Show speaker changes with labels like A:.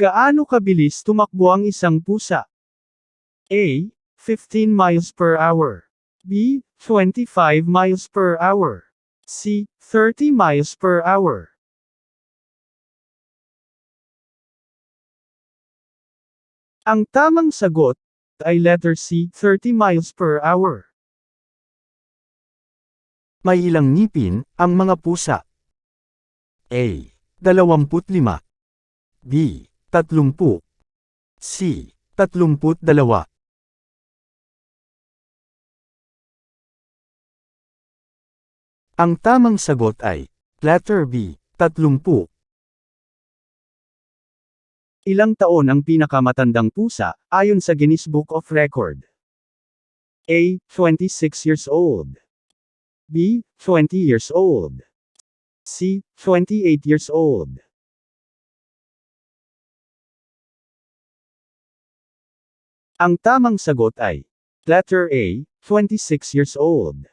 A: Gaano kabilis tumakbo ang isang pusa? A. 15 miles per hour. B. 25 miles per hour. C. 30 miles per hour. Ang tamang sagot ay letter C, 30 miles per hour.
B: May ilang ngipin ang mga pusa? A. 25. B. 30. C. 32. Ang tamang sagot ay letter B, 30.
A: Ilang taon ang pinakamatandang pusa, ayon sa Guinness Book of Record? A. 26 years old. B. 20 years old. C. 28 years old. Ang tamang sagot ay letter A, 26 years old.